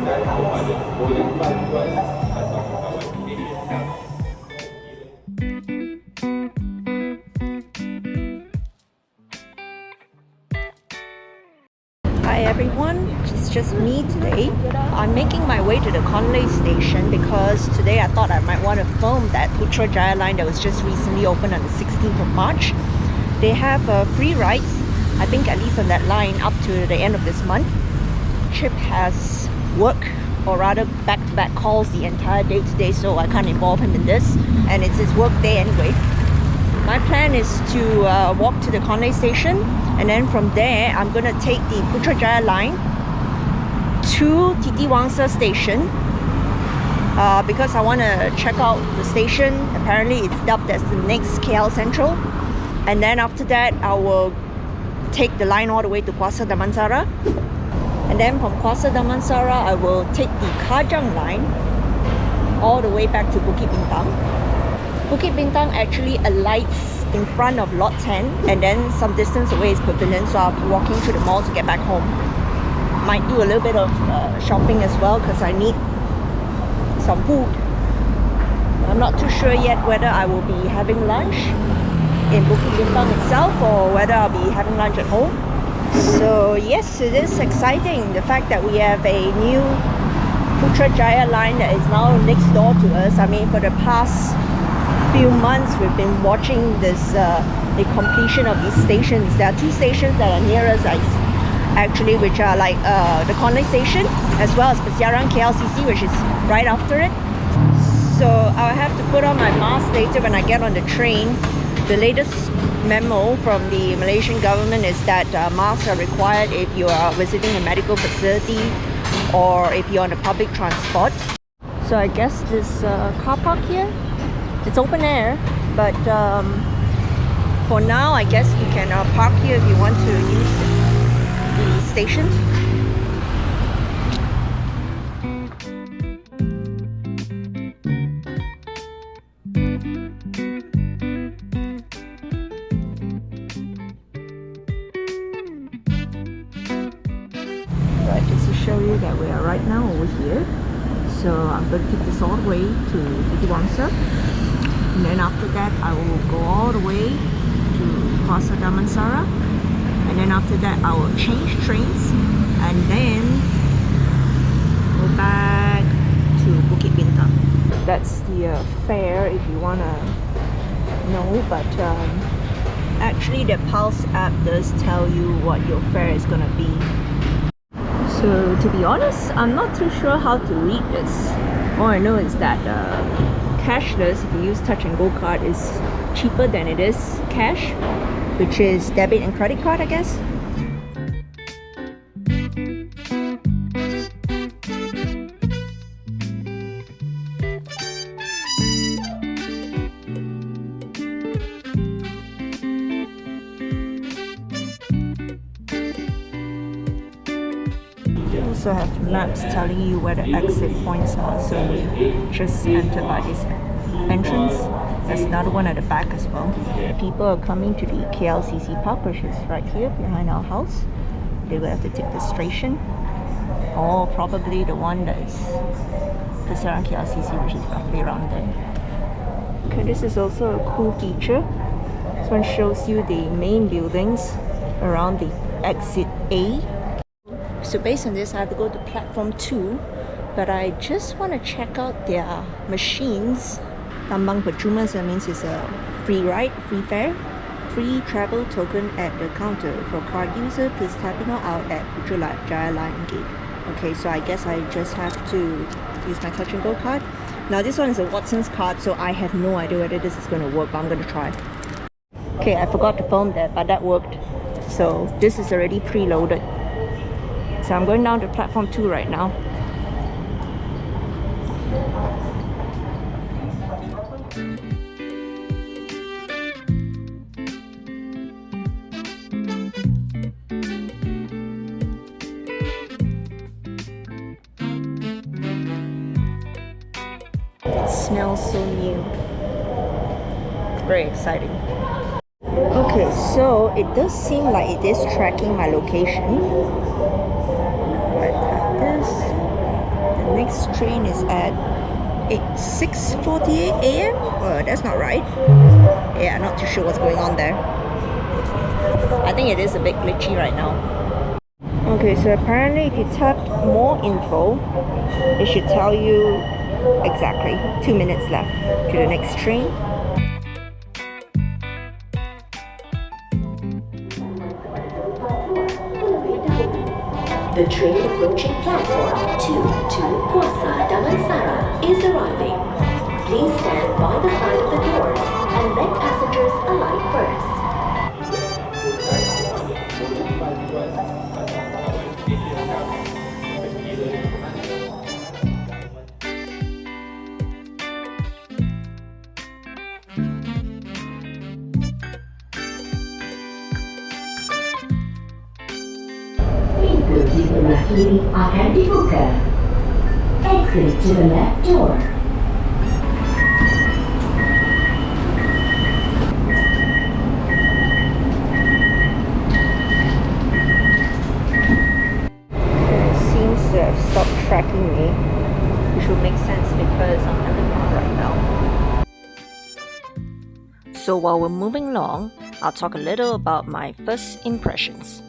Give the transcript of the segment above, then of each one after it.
Hi everyone, it's just me today. I'm making my way to the Conlay Station because today I thought I might want to film that Putrajaya line that was just recently opened on the 16th of March. They have free rides, I think at least on that line up to the end of this month. Chip has work, or rather back-to-back calls the entire day today, so I can't involve him in this, and it's his work day anyway. My plan is to walk to the Conlay Station, and then from there I'm gonna take the Putrajaya line to Titiwangsa Station because I want to check out the station. Apparently it's dubbed as the next KL Central, and then after that I will take the line all the way to Kwasa Damansara, and then from Kwasa Damansara I will take the Kajang line all the way back to Bukit Bintang. Bukit Bintang actually alights in front of lot 10, and then some distance away is Pavilion, so I'll be walking to the mall to get back home. Might do a little bit of shopping as well because I need some food. I'm not too sure yet whether I will be having lunch in Bukit Bintang itself or whether I'll be having lunch at home. So yes, it is exciting, the fact that we have a new Putrajaya line that is now next door to us. I mean, for the past few months we've been watching this the completion of these stations. There are two stations that are near us actually, which are like the Conlay Station as well as Pasiaran KLCC, which is right after it. So I'll have to put on my mask later when I get on the train. The latest memo from the Malaysian government is that masks are required if you are visiting a medical facility or if you're on a public transport. So I guess this car park here, it's open air, but for now I guess you can park here if you want to use the station. Right, just to show you that we are right now over here. So I'm going to take this all the way to Titiwangsa, and then after that I will go all the way to Kwasa Damansara, and then after that I will change trains and then go back to Bukit Bintang. That's the fare if you want to know, but actually the Pulse app does tell you what your fare is going to be. So to be honest, I'm not too sure how to read this. All I know is that cashless, if you use touch and go card, is cheaper than it is cash, which is debit and credit card, I guess. Also have maps telling you where the exit points are, so you just enter by this entrance. There's another one at the back as well. People are coming to the KLCC park, which is right here behind our house. They will have to take the station, or probably the one that is Pasar KLCC, which is roughly around there. Okay, this is also a cool feature. This one shows you the main buildings around the exit A. So based on this, I have to go to platform 2, but I just want to check out their machines. Tambang Percuma, so that means it's a free ride, free fare, free travel token at the counter. For card user, please tap in or out at Putrajaya Line gate. Okay, so I guess I just have to use my touch and go card. Now this one is a Watson's card, so I have no idea whether this is going to work, but I'm going to try. Okay, I forgot to film that, but that worked. So this is already preloaded. So I'm going down to platform 2 right now. It smells so new. Very exciting. Okay, so it does seem like it is tracking my location. Right, tap this. next train is at 6:48 a.m. That's not right. Yeah, not too sure what's going on there. I think it is a bit glitchy right now. Okay, so apparently if you tap more info, it should tell you exactly 2 minutes left to the next train. The train approaching platform 2 to Kwasa Damansara is arriving. Please stand by the side of the doors and let passengers alight first. Pintu di sebelah kiri akan dibuka. Exit to the left door. It seems to have stopped tracking me, which would make sense because I'm underground right now. So while we're moving along, I'll talk a little about my first impressions.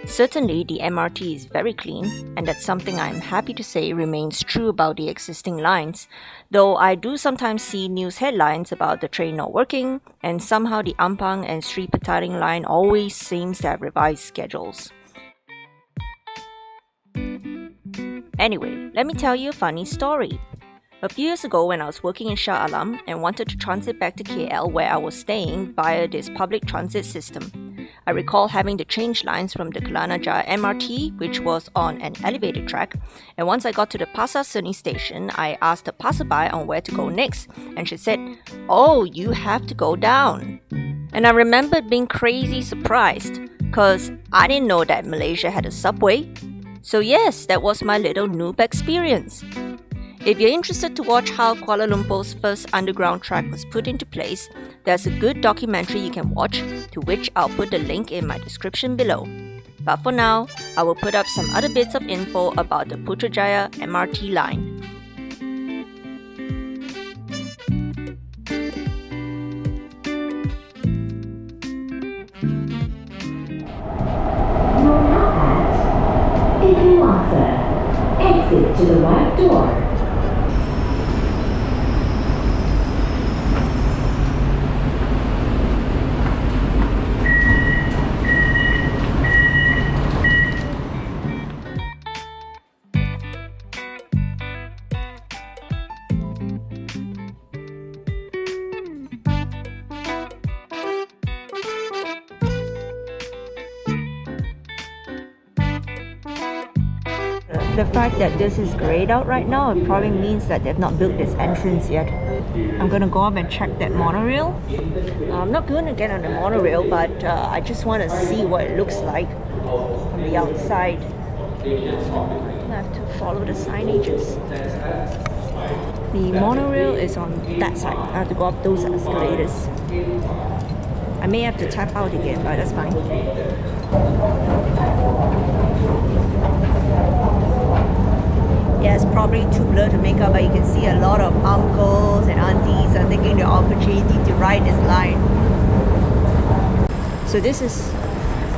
Certainly, the MRT is very clean, and that's something I'm happy to say remains true about the existing lines, though I do sometimes see news headlines about the train not working, and somehow the Ampang and Sri Petaring line always seems to have revised schedules. Anyway, let me tell you a funny story. A few years ago when I was working in Shah Alam and wanted to transit back to KL where I was staying via this public transit system, I recall having to change lines from the Putrajaya MRT, which was on an elevated track, and once I got to the Pasar Seni station, I asked a passerby on where to go next, and she said, "Oh, you have to go down." And I remembered being crazy surprised, cause I didn't know that Malaysia had a subway. So yes, that was my little noob experience. If you're interested to watch how Kuala Lumpur's first underground track was put into place, there's a good documentary you can watch, to which I'll put the link in my description below. But for now, I will put up some other bits of info about the Putrajaya MRT Line. Titiwangsa. Exit to the right door. The fact that this is grayed out right now, it probably means that they've not built this entrance yet. I'm gonna go up and check that monorail. I'm not gonna get on the monorail, but I just want to see what it looks like from the outside. I have to follow the signages. The monorail is on that side. I have to go up those escalators. I may have to tap out again, but that's fine. Yeah, it's probably too blurred to make out, but you can see a lot of uncles and aunties are taking the opportunity to ride this line. So this is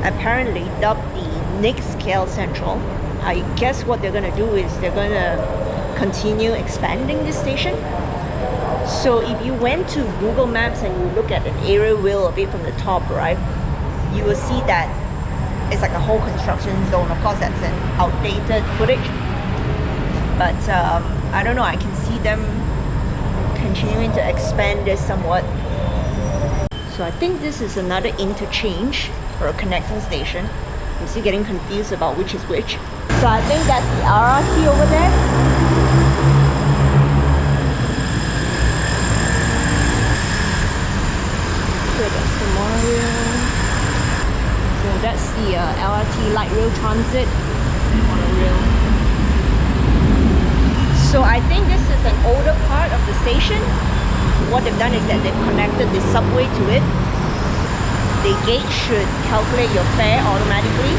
apparently dubbed the next KL Central. I guess what they're gonna do is they're gonna continue expanding this station. So if you went to Google Maps and you look at an aerial view of it from the top, right, you will see that it's like a whole construction zone. Of course, that's an outdated footage. But I don't know, I can see them continuing to expand this somewhat. So I think this is another interchange or a connecting station. I'm still getting confused about which is which. So I think that's the RRT over there. So that's the monorail. So that's the LRT light rail transit monorail. So I think this is an older part of the station. What they've done is that they've connected the subway to it. The gate should calculate your fare automatically.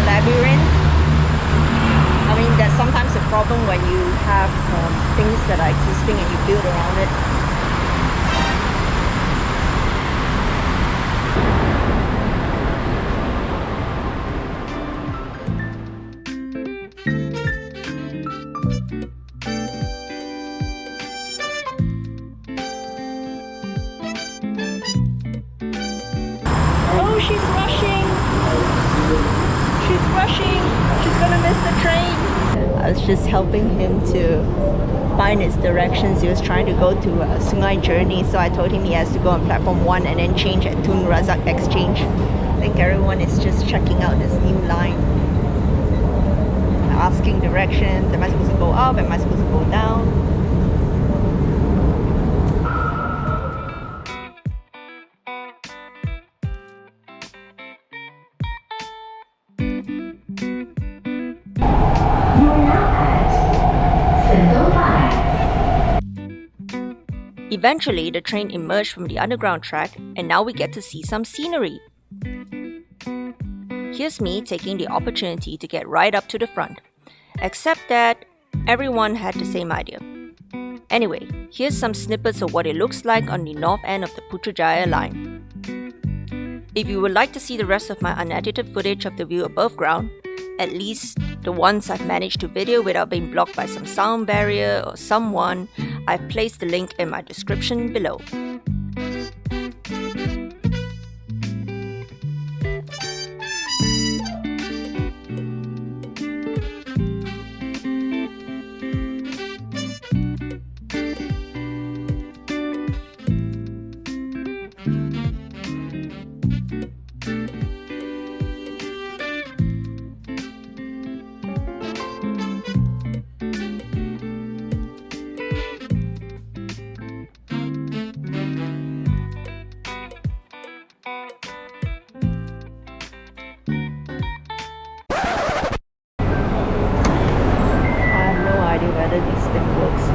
labyrinth. I mean, that's sometimes a problem when you have things that are existing and you build around it. Oh, she's rushing! She's rushing! She's gonna miss the train! I was just helping him to find his directions. He was trying to go to Sungai journey, so I told him he has to go on platform 1 and then change at Tun Razak Exchange. I think everyone is just checking out this new line. Asking directions. Am I supposed to go up? Am I supposed to go down? Eventually, the train emerged from the underground track, and now we get to see some scenery. Here's me taking the opportunity to get right up to the front, except that everyone had the same idea. Anyway, here's some snippets of what it looks like on the north end of the Putrajaya line. If you would like to see the rest of my unedited footage of the view above ground, at least the ones I've managed to video without being blocked by some sound barrier or someone, I've placed the link in my description below. Whether this thing works.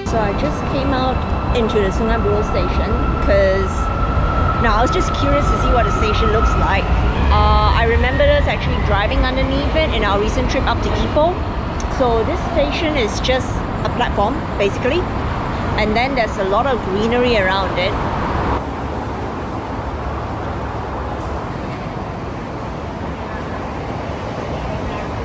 So I just came out into the Sungai Buloh station because now I was just curious to see what the station looks like. I remember us actually driving underneath it in our recent trip up to Ipoh. So this station is just a platform basically, and then there's a lot of greenery around it.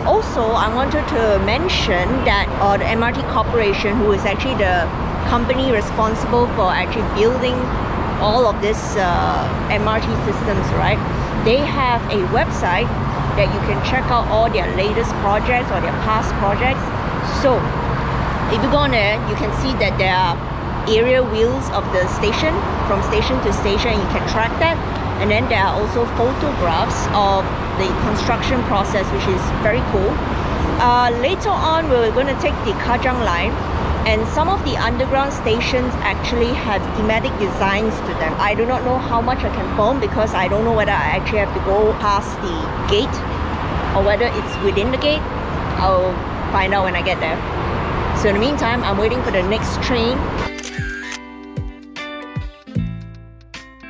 Also, I wanted to mention that the MRT Corporation, who is actually the company responsible for actually building all of this MRT systems, right? They have a website that you can check out all their latest projects or their past projects. So if you go on there, you can see that there are area wheels of the station from station to station. You can track that, and then there are also photographs of the construction process, which is very cool. Later on, we're going to take the Kajang line. And some of the underground stations actually have thematic designs to them. I do not know how much I can film because I don't know whether I actually have to go past the gate or whether it's within the gate. I'll find out when I get there. So in the meantime, I'm waiting for the next train.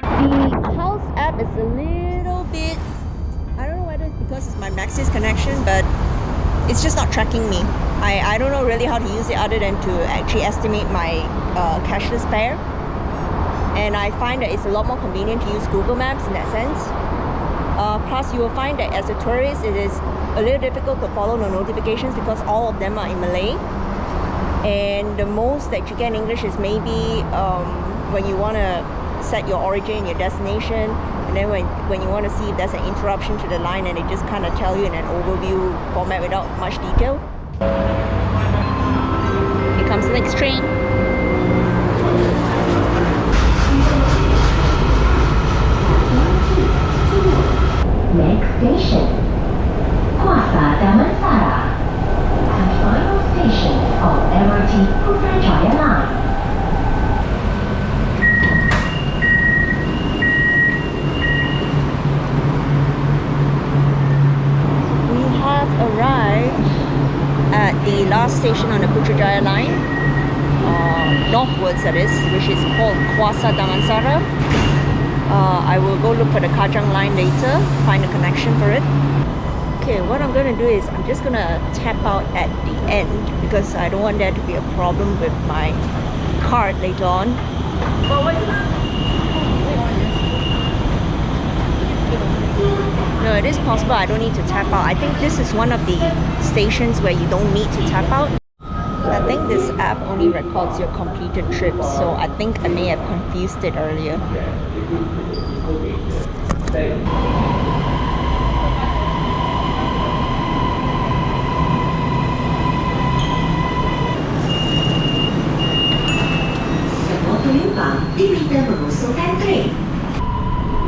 The house app is a little bit, I don't know whether it's because it's my Maxis connection, but it's just not tracking me. I don't know really how to use it other than to actually estimate my cashless fare. And I find that it's a lot more convenient to use Google Maps in that sense. Plus, you will find that as a tourist, it is a little difficult to follow the notifications because all of them are in Malay. And the most that you get in English is maybe when you want to set your origin, your destination, and then when you want to see if there's an interruption to the line, and it just kind of tell you in an overview format without much detail. Here comes the next train. Next station, Kwasa Damansara, the final station of MRT Putrajaya Line. Putrajaya Line, northwards that is, which is called Kwasa Damansara. I will go look for the Kajang line later, find a connection for it. Okay, what I'm going to do is I'm just going to tap out at the end because I don't want there to be a problem with my card later on. No, it is possible I don't need to tap out. I think this is one of the stations where you don't need to tap out. I think this app only records your completed trips, so I think I may have confused it earlier.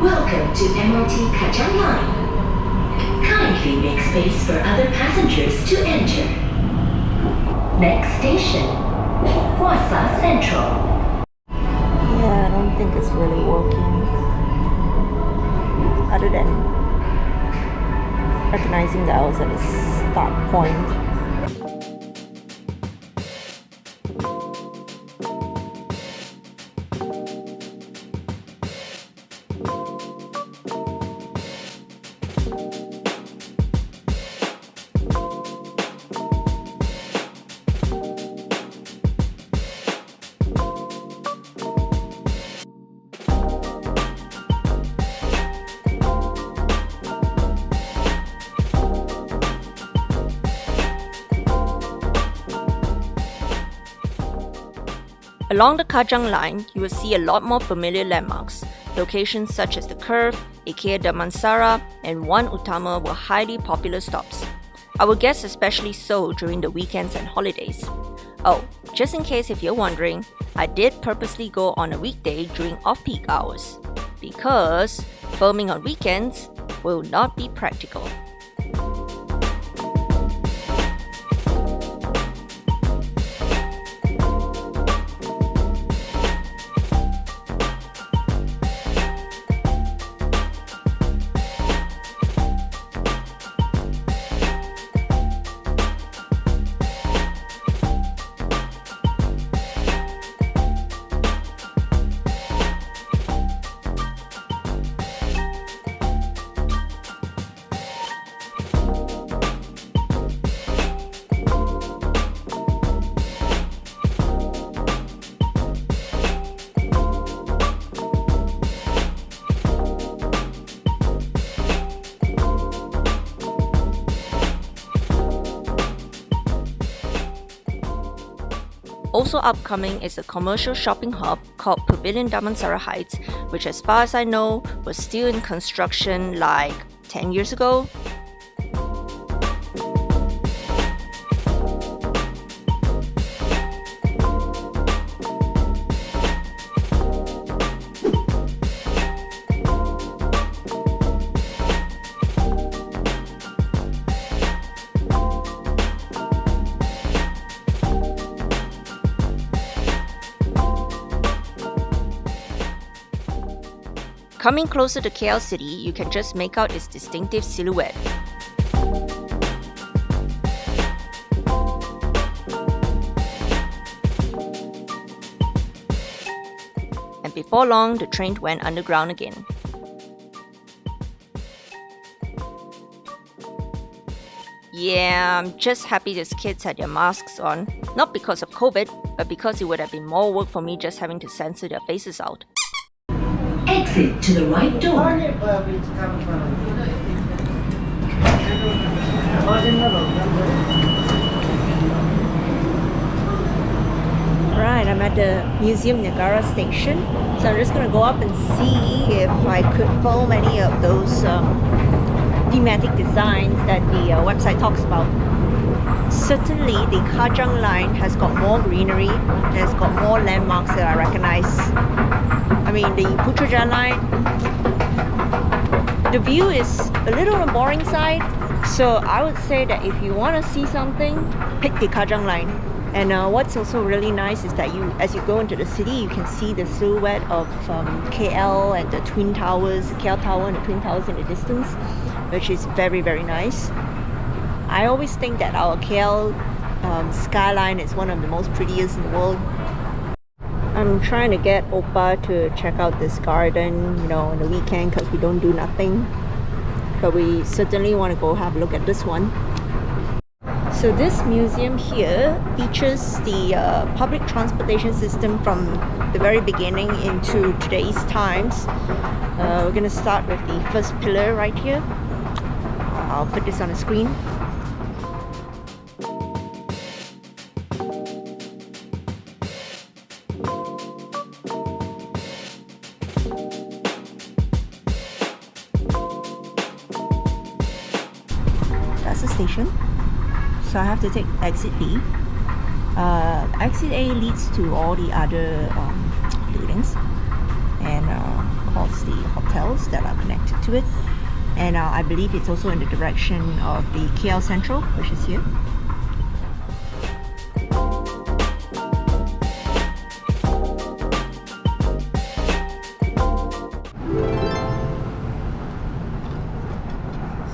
Welcome to MRT Kajang Line. Kindly make space for other passengers to enter. Next station, Kwasa Central. Yeah, I don't think it's really working. Other than recognizing that I was at the start point. Along the Kajang line, you will see a lot more familiar landmarks. Locations such as the Curve, Negara Damansara, and One Utama were highly popular stops. I would guess especially so during the weekends and holidays. Oh, just in case if you're wondering, I did purposely go on a weekday during off-peak hours, because filming on weekends will not be practical. Also upcoming is a commercial shopping hub called Pavilion Damansara Heights, which as far as I know was still in construction like 10 years ago. Coming closer to KL City, you can just make out its distinctive silhouette. And before long, the train went underground again. Yeah, I'm just happy these kids had their masks on. Not because of COVID, but because it would have been more work for me just having to censor their faces out. Exit to the right door. Right, I'm at the Muzium Negara station, so I'm just going to go up and see if I could film any of those thematic designs that the website talks about. Certainly, the Kajang line has got more greenery, has got more landmarks that I recognize. I mean, the Putrajaya line, the view is a little on the boring side, so I would say that if you want to see something, pick the Kajang line. And what's also really nice is that as you go into the city, you can see the silhouette of KL and the Twin Towers, the KL Tower and the Twin Towers in the distance, which is very, very nice. I always think that our KL skyline is one of the most prettiest in the world. I'm trying to get Oppa to check out this garden, you know, on the weekend because we don't do nothing. But we certainly want to go have a look at this one. So this museum here features the public transportation system from the very beginning into today's times. We're going to start with the first pillar right here. I'll put this on the screen. That's the station. So I have to take exit B. Exit A leads to all the other buildings and of course the hotels that are connected to it. And I believe it's also in the direction of the KL Central, which is here.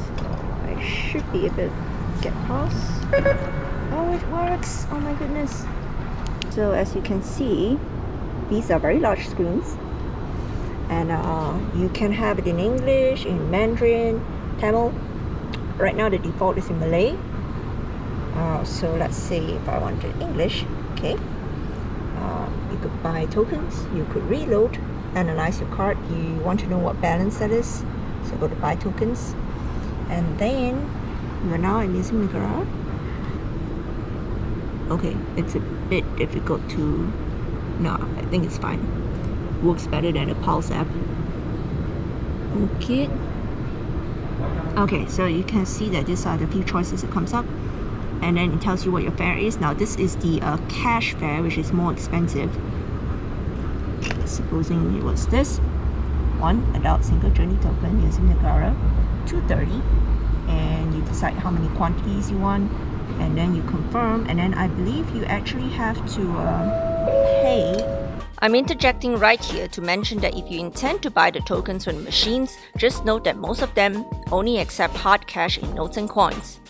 So I should be able to get past. Oh, it works! Oh my goodness! So as you can see, these are very large screens. And you can have it in English, in Mandarin, Tamil. Right now the default is in Malay. So let's say if I wanted English, okay. You could buy tokens, you could reload, analyze your card. You want to know what balance that is, so go to buy tokens. And then you are now in Muzium Negara. Okay, it's a bit difficult to... No, I think it's fine. Works better than the Pulse app. Bukit. Okay, so you can see that these are the few choices that comes up, and then it tells you what your fare is. Now this is the cash fare, which is more expensive. Supposing it was this one adult single journey token using Negara, 230, and you decide how many quantities you want, and then you confirm, and then I believe you actually have to pay. I'm interjecting right here to mention that if you intend to buy the tokens from the machines, just note that most of them only accept hard cash in notes and coins.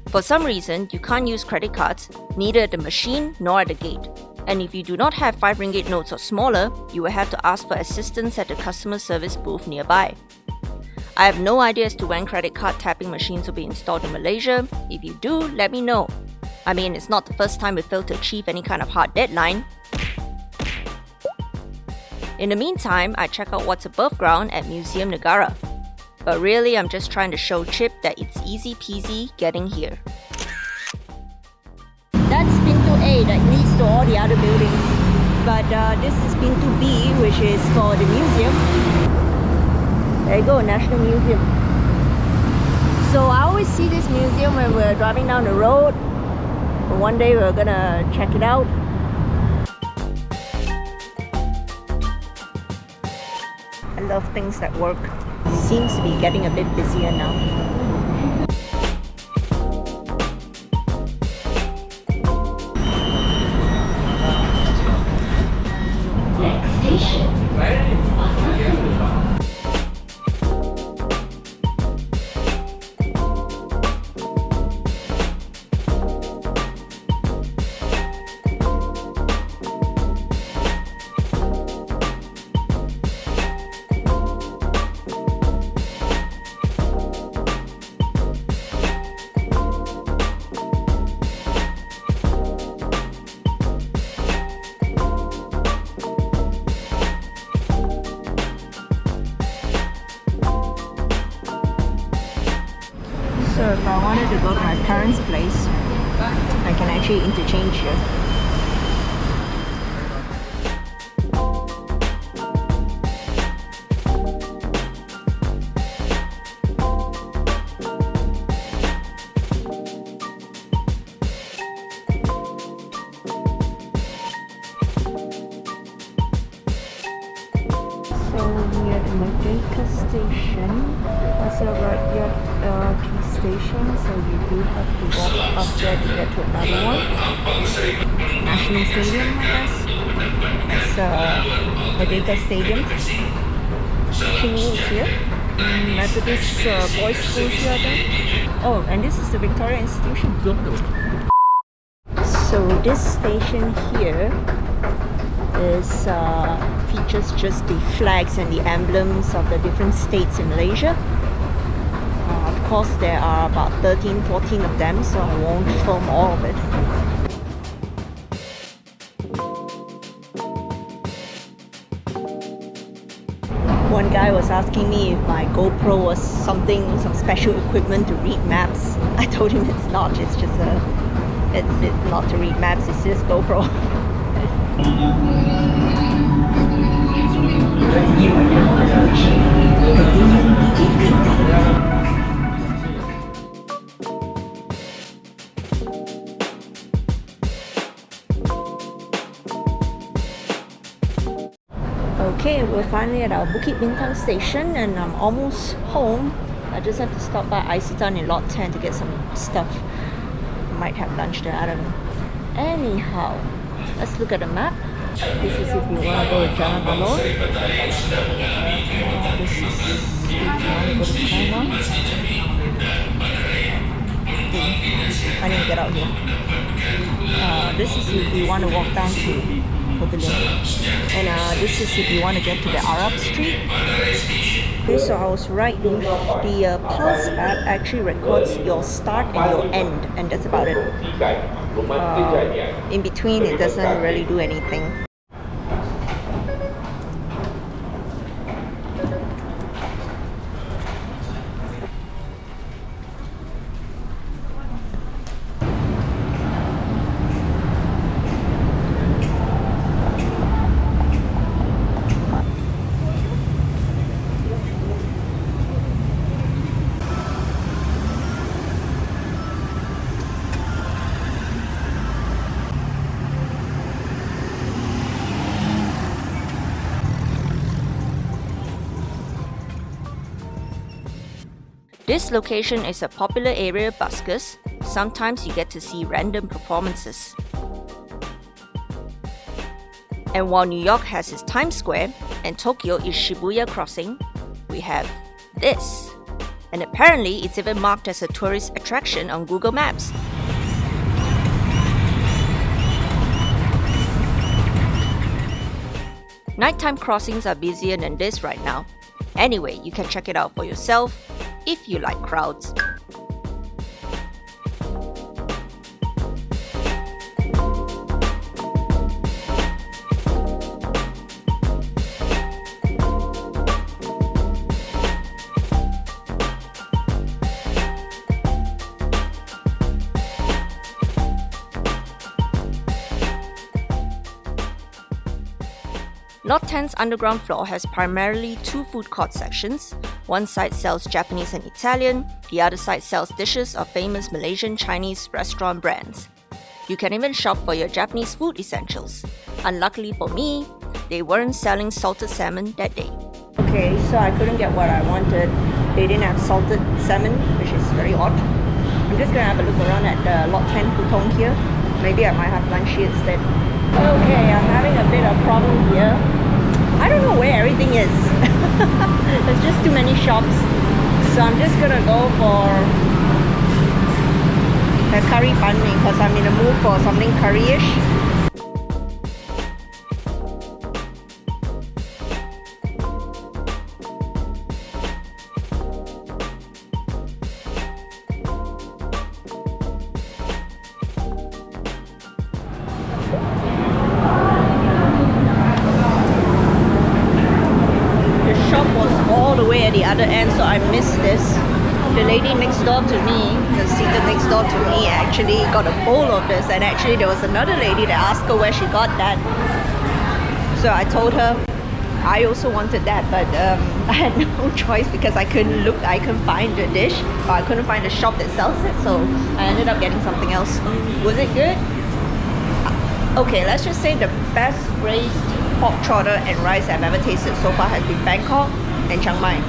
For some reason, you can't use credit cards, neither at the machine nor at the gate. And if you do not have 5 ringgit notes or smaller, you will have to ask for assistance at the customer service booth nearby. I have no idea as to when credit card tapping machines will be installed in Malaysia. If you do, let me know. I mean, it's not the first time we failed to achieve any kind of hard deadline. In the meantime, I check out what's above ground at Muzium Negara. But really, I'm just trying to show Chip that it's easy peasy getting here. That's Pintu A that leads to all the other buildings. But this is Pintu B, which is for the museum. There you go, National Museum. So I always see this museum when we're driving down the road. But one day we're gonna check it out. I love things that work. Seems to be getting a bit busier now. Next station. So if I wanted to go to my parents' place, I can actually interchange here. So near the Merdeka Station, Pasar MRT Station, so you do have to walk up there to get to another one. National Stadium, I guess. That's Merdeka Stadium. King is here. Methodist Boys School here, I think. Oh, and this is the Victoria Institution. So this station here is features just the flags and the emblems of the different states in Malaysia. Of course there are about 13, 14 of them, so I won't film all of it. One guy was asking me if my GoPro was some special equipment to read maps. I told him it's not, it's just it's not to read maps, it's just GoPro. Okay, we're finally at our Bukit Bintang station and I'm almost home. I just have to stop by Isetan in lot 10 to get some stuff. Might have lunch there, I don't know. Anyhow, let's look at the map. This is if you want to go to Jalan Buloh. This is if you want to go to China. I need to get out here. This is if you want to walk down to Pavilion. And this is if you want to get to the Arab Street. Okay, so I was right. The Pulse app actually records your start and your end, and that's about it. In between, it doesn't really do anything. This location is a popular area of buskers. Sometimes you get to see random performances. And while New York has its Times Square and Tokyo is Shibuya Crossing, we have this. And apparently it's even marked as a tourist attraction on Google Maps. Nighttime crossings are busier than this right now. Anyway, you can check it out for yourself if you like crowds. Lot 10's underground floor has primarily two food court sections. One side sells Japanese and Italian, the other side sells dishes of famous Malaysian Chinese restaurant brands. You can even shop for your Japanese food essentials. Unluckily for me, they weren't selling salted salmon that day. Okay, so I couldn't get what I wanted. They didn't have salted salmon, which is very odd. I'm just gonna have a look around at the lot 10 Putong here. Maybe I might have lunch here instead. Okay, I'm having a bit of problem here. I don't know where everything is. There's just too many shops. So I'm just gonna go for a curry banh mi because I'm in the mood for something curryish. At the other end, so I missed this. The lady next door to me, the seated next door to me, actually got a bowl of this, and actually there was another lady that asked her where she got that. So I told her I also wanted that, but I had no choice because I couldn't find the dish, or I couldn't find the shop that sells it, so I ended up getting something else. Was it good? Okay, let's just say the best braised pork chowder and rice I've ever tasted so far has been Bangkok and Chiang Mai.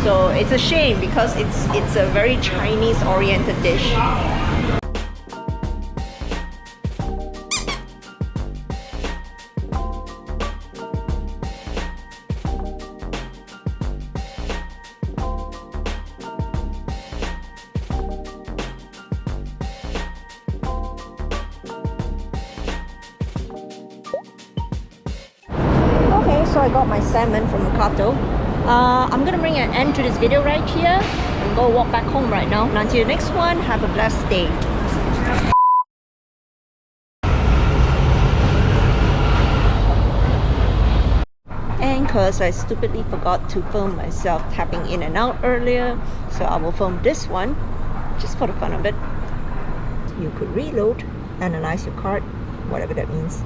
So it's a shame because it's a very Chinese oriented dish. So I got my salmon from Kato. I'm gonna bring an end to this video right here and go walk back home right now. And until the next one, have a blessed day. And because I stupidly forgot to film myself tapping in and out earlier, so I will film this one just for the fun of it. You could reload, analyze your card, whatever that means.